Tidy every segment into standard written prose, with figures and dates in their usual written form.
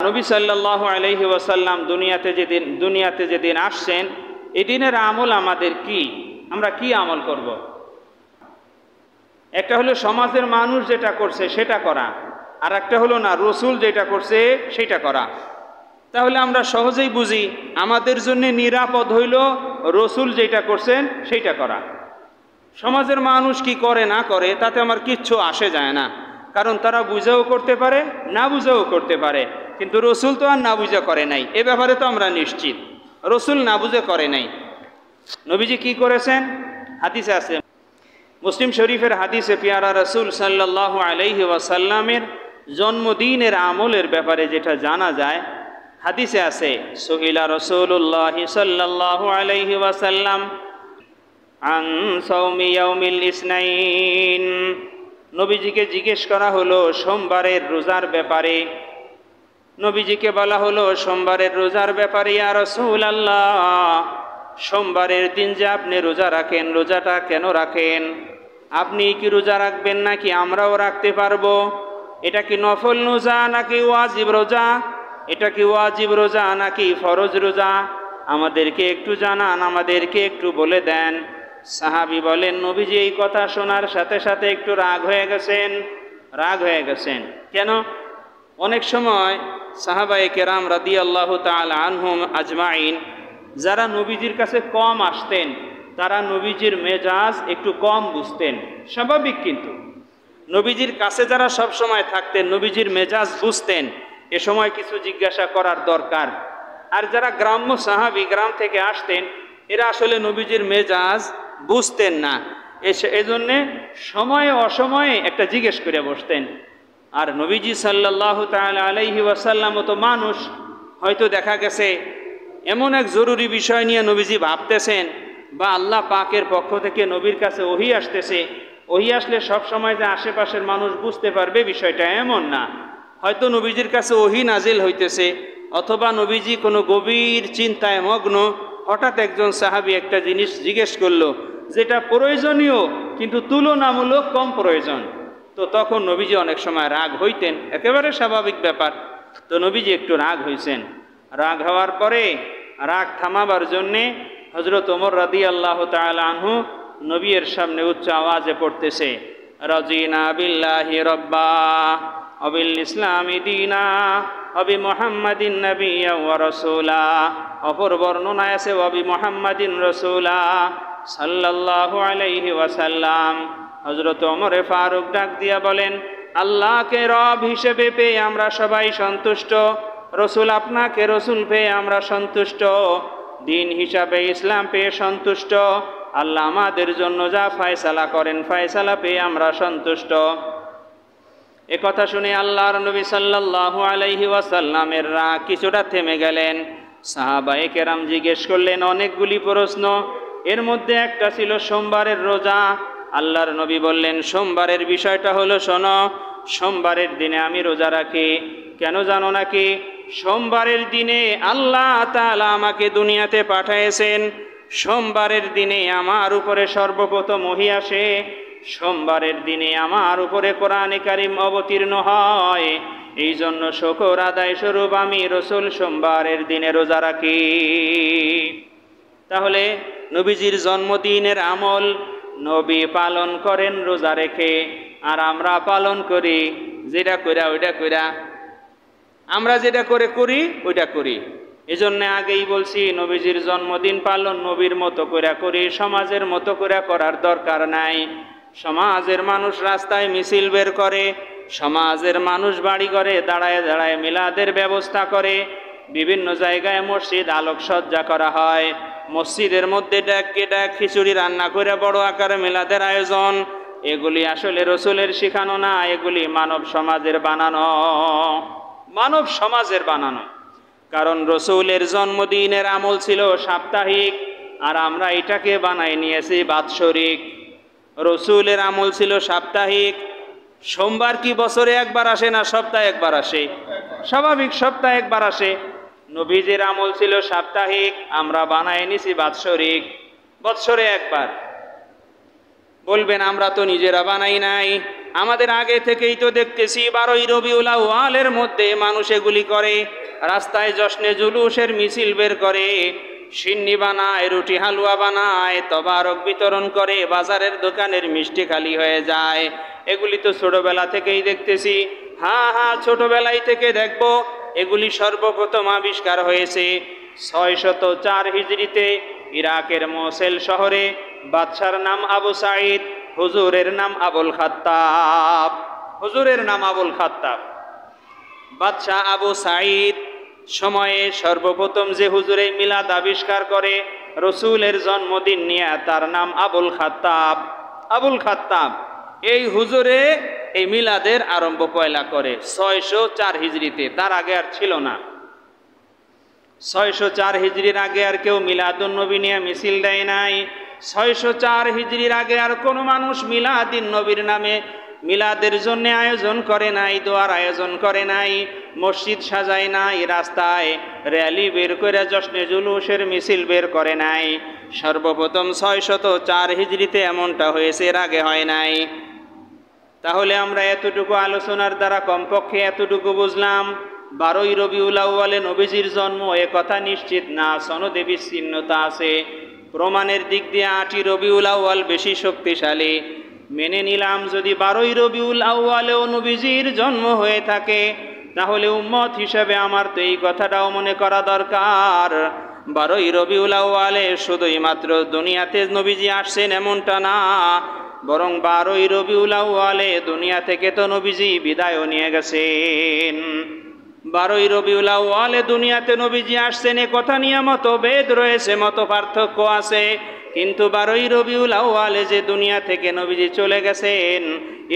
নবী সাল্লাল্লাহু আলাইহি ওয়াসাল্লাম দুনিয়াতে যেদিন আসছেন, এই দিনের আমল আমাদের কি, আমরা কি আমল করব? একটা হলো সমাজের মানুষ যেটা করছে সেটা করা, আর একটা হলো না রসুল যেটা করছে সেটা করা। তাহলে আমরা সহজেই বুঝি আমাদের জন্য নিরাপদ হইল রসুল যেটা করছেন সেইটা করা। সমাজের মানুষ কি করে না করে তাতে আমার কিচ্ছু আসে যায় না, কারণ তারা বুঝেও করতে পারে, না বুঝেও করতে পারে। কিন্তু রসুল তো আর না বুঝে করে নাই, এ ব্যাপারে তো আমরা নিশ্চিত রসুল না বুঝে করে নাই। নবীজি কি করেছেন? হাদিসে আছে, মুসলিম শরীফের হাদিসে পিয়ারা রসুল সাল্লাল্লাহু আলাইহি ওয়াসাল্লামের জন্মদিনের আমলের ব্যাপারে যেটা জানা যায়, হাদিসে আছে, সুইলা রাসূলুল্লাহ সাল্লাল্লাহু আলাইহি ওয়াসাল্লাম আন সাওমি ইয়াউমিল ইসনাইন। নবীজিকে জিজ্ঞেস করা হলো সোমবারের রোজার ব্যাপারে। নবীজিকে বলা হলো সোমবারের রোজার ব্যাপারে, ইয়া রাসূলুল্লাহ, সোমবারের দিন যে আপনি রোজা রাখেন, রোজাটা কেন রাখেন? আপনি কি রোজা রাখবেন নাকি আমরাও রাখতে পারবো? এটা কি নফল রোজা নাকি ওয়াজিব রোজা? এটা কি ওয়াজিব রোজা নাকি ফরজ রোজা? আমাদেরকে একটু জানান, আমাদেরকে একটু বলে দেন। সাহাবী বলেন, নবীজি এই কথা শোনার সাথে সাথে একটু রাগ হয়ে গেছেন। কেন? অনেক সময় সাহাবায়ে কেরাম রাদিয়াল্লাহু তাআলা আনহুম আজমাইন যারা নবীজির কাছে কম আসতেন, তারা নবীজির মেজাজ একটু কম বুঝতেন, স্বাভাবিক। কিন্তু নবীজির কাছে যারা সব সময় থাকতেন, নবীজির মেজাজ বুঝতেন, এ সময় কিছু জিজ্ঞাসা করার দরকার। আর যারা গ্রাম্য সাহাবী, গ্রাম থেকে আসতেন, এরা আসলে নবীজির মেজাজ বুঝতেন না, এজন্যে সময়ে অসময়ে একটা জিজ্ঞেস করে বসতেন। আর নবীজি সাল্লাল্লাহু তাআলা আলাইহি ওয়াসাল্লাম তো মানুষ, হয়তো দেখা গেছে এমন এক জরুরি বিষয় নিয়ে নবীজি ভাবতেছেন, বা আল্লাহ পাকের পক্ষ থেকে নবীর কাছে ওহী আসতেছে। ওহী আসলে সব সময় যে আশেপাশের মানুষ বুঝতে পারবে বিষয়টা এমন না। হয়তো নবীজির কাছে ওহী নাজিল হইতেছে, অথবা নবীজি কোনো গভীর চিন্তায় মগ্ন, হঠাৎ একজন সাহাবী একটা জিনিস জিজ্ঞেস করলো যেটা প্রয়োজনীয় কিন্তু তুলনামূলক কম প্রয়োজন। তো তখন নবীজি অনেক সময় রাগ হইতেন, একেবারে স্বাভাবিক ব্যাপার। তো নবীজি একটু রাগ হইছেন। রাগ হওয়ার পরে রাগ থামাবার জন্যে হযরত ওমর রাদিয়াল্লাহু তাআলা আনহু নবীর সামনে উচ্চ আওয়াজে পড়তেছে, রাজিনা বিল্লাহি রাব্বা ওয়া বিল ইসলামি দীনা ওয়া বি মুহাম্মাদিন নাবিয়্যা ওয়া রাসূলা। অপর বর্ণনায় আছে ওয়া বি মুহাম্মাদিন রাসূলা সাল্লাল্লাহু আলাইহি ওয়াসাল্লাম। হযরত ওমর ফারুক ডাক দিয়া বলেন, আল্লাহকে রব হিসেবে পেয়ে আমরা সবাই সন্তুষ্ট, রসুল আপনাকে রসুল পেয়ে আমরা সন্তুষ্ট, দিন হিসাবে ইসলাম পেয়ে সন্তুষ্ট, আল্লাহ আমাদের জন্য যা ফয়সালা করেন ফয়সালা পেয়ে আমরা সন্তুষ্ট। এ কথা শুনে আল্লাহর নবী সাল্লাল্লাহু আলাইহি ওয়াসাল্লামের রাগ কিছুটা থেমে গেলেন। সাহাবায়ে কেরাম জিজ্ঞেস করলেন অনেকগুলি প্রশ্ন, এর মধ্যে একটা ছিল সোমবারের রোজা। আল্লাহর নবী বললেন, সোমবারের বিষয়টা হলো শোনো, সোমবারের দিনে আমি রোজা রাখি। কেন জানো নাকি? সোমবারের দিনে আল্লাহ তাআলা আমাকে দুনিয়াতে পাঠিয়েছেন, সোমবারের দিনে আমার উপরে সর্বপ্রথম ওহী আসে, সোমবারের দিনে আমার উপরে কোরআনে কারীম অবতীর্ণ হয়। এই জন্য শুকর আদায় স্বরূপ আমি রসুল সোমবারের দিনে রোজা রাখি। তাহলে নবীজির জন্মদিনের আমল নবী পালন করেন রোজা রেখে, আর আমরা পালন করি যেটা কইরা ওইটা কইরা, আমরা যেটা করি ওইটা করি। এজন্য আগেই বলছি, নবীজির জন্মদিন পালন নবীর মতো কইরা করি, সমাজের মতো কইরা করার দরকার নাই। সমাজের মানুষ রাস্তায় মিছিল বের করে, সমাজের মানুষ বাড়ি ঘরে দাঁড়ায় দাঁড়ায় মিলাদের ব্যবস্থা করে, বিভিন্ন জায়গায় মসজিদ আলোকসজ্জা করা হয়, মসজিদের মধ্যে ডাক খিচুড়ি রান্না করে বড় আকারে মিলাদের আয়োজন। এগুলি আসলে রসুলের শিখানো না, এগুলি মানব সমাজের বানানো। কারণ রসুলের জন্মদিনের আমল ছিল সাপ্তাহিক, আর আমরা এটাকে বানাই নিয়েছি বাৎসরিক। রসুলের আমল ছিল সাপ্তাহিক। সোমবার কি বছরে একবার আসে না সপ্তাহে একবার আসে? স্বাভাবিক, সপ্তাহে একবার আসে। নবীজির আমল ছিল সাপ্তাহিক, আমরা বানাই নিছি বাৎসরিক, বৎসরে একবার। বলবেন আমরা তো নিজেরা বানাই নাই, আমাদের আগে থেকেই তো দেখতেছি 12ই রবিউল আউয়ালের মধ্যে মানুষ এগুলি করে, রাস্তায় জশ্নে জুলুসের মিছিল বের করে, সিন্নি বানায়, রুটি হালুয়া বানায়, তবারক বিতরণ করে, বাজারের দোকানের মিষ্টি খালি হয়ে যায়। এগুলি তো ছোটবেলা থেকেই দেখতেছি। হ্যাঁ, ছোটবেলায় থেকে দেখব। এগুলি সর্বপ্রথম আবিষ্কার হয়েছে 604 হিজরিতে ইরাকের মোসেল শহরে। বাদশার নাম আবু সাঈদ, হুজুরের নাম আবুল খাত্তাব। হুজুরের নাম আবুল খাত্তাব। বাদশাহ আবু সাঈদ সময়ে সর্বপ্রথম যে হুজুরে মিলাদ আবিষ্কার করে রসুলের জন্মদিন নিয়ে, তার নাম আবুল খাত্তাব। আবুল খাত্তাব এই হুজুরে এই মিলাদের আরম্ভ পয়লা করে 604 হিজরিতে। তার আগে আর ছিল না। 604 হিজরির আগে আর কেউ মিলাদুন নবী নিয়ে মিছিল দেয় নাই। 604 হিজরির আগে আর কোনো মানুষ মিলাদিন নবীর নামে মিলাদের জন্য আয়োজন করে নাই, দোয়ার আয়োজন করে নাই, মসজিদ সাজায় নাই, রাস্তায় র্যালি বের করে জশ্নে জুলুসের মিছিল বের করে নাই। সর্বপ্রথম 604 হিজরিতে এমনটা হয়েছে, এর আগে হয় নাই। তাহলে আমরা এতটুকু আলোচনার দ্বারা কমপক্ষে এতটুকু বুঝলাম, 12ই রবিউল আউয়ালে নবীজির জন্ম এ কথা নিশ্চিত না, সনদে বিচ্ছিন্নতা আছে। প্রমাণের দিক দিয়ে 8ই রবিউল আউয়াল বেশি শক্তিশালী। মেনে নিলাম যদি 12ই রবিউল আউয়ালেও নবীজির জন্ম হয়ে থাকে, তাহলে উম্মত হিসেবে আমার তো এই কথাটাও মনে করা দরকার 12ই রবিউল আউয়ালে শুধুই মাত্র দুনিয়াতে নবীজি আসছেন এমনটা না, বরং 12ই রবিউল আউয়ালে দুনিয়া থেকে তো নবীজি বিদায়ও নিয়ে গেছেন। 12ই রবিউল আউয়ালে দুনিয়াতে নবীজি আসছেন এ কথা নিয়ে মতভেদ রয়েছে, মত পার্থক্য আছে। কিন্তু 12ই রবিউল আউয়ালে যে দুনিয়া থেকে নবীজি চলে গেছেন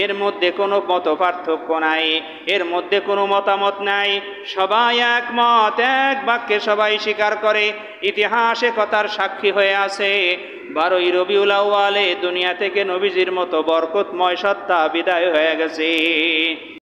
এর মধ্যে কোনো মত পার্থক্য নাই, এর মধ্যে কোনো মতামত নাই। সবাই একমত, এক বাক্যে সবাই স্বীকার করে, ইতিহাসে কথার সাক্ষী হয়ে আছে 12ই রবিউল আউয়ালে দুনিয়া থেকে নবীজির মতো বরকতময় সত্তা বিদায় হয়ে গেছে।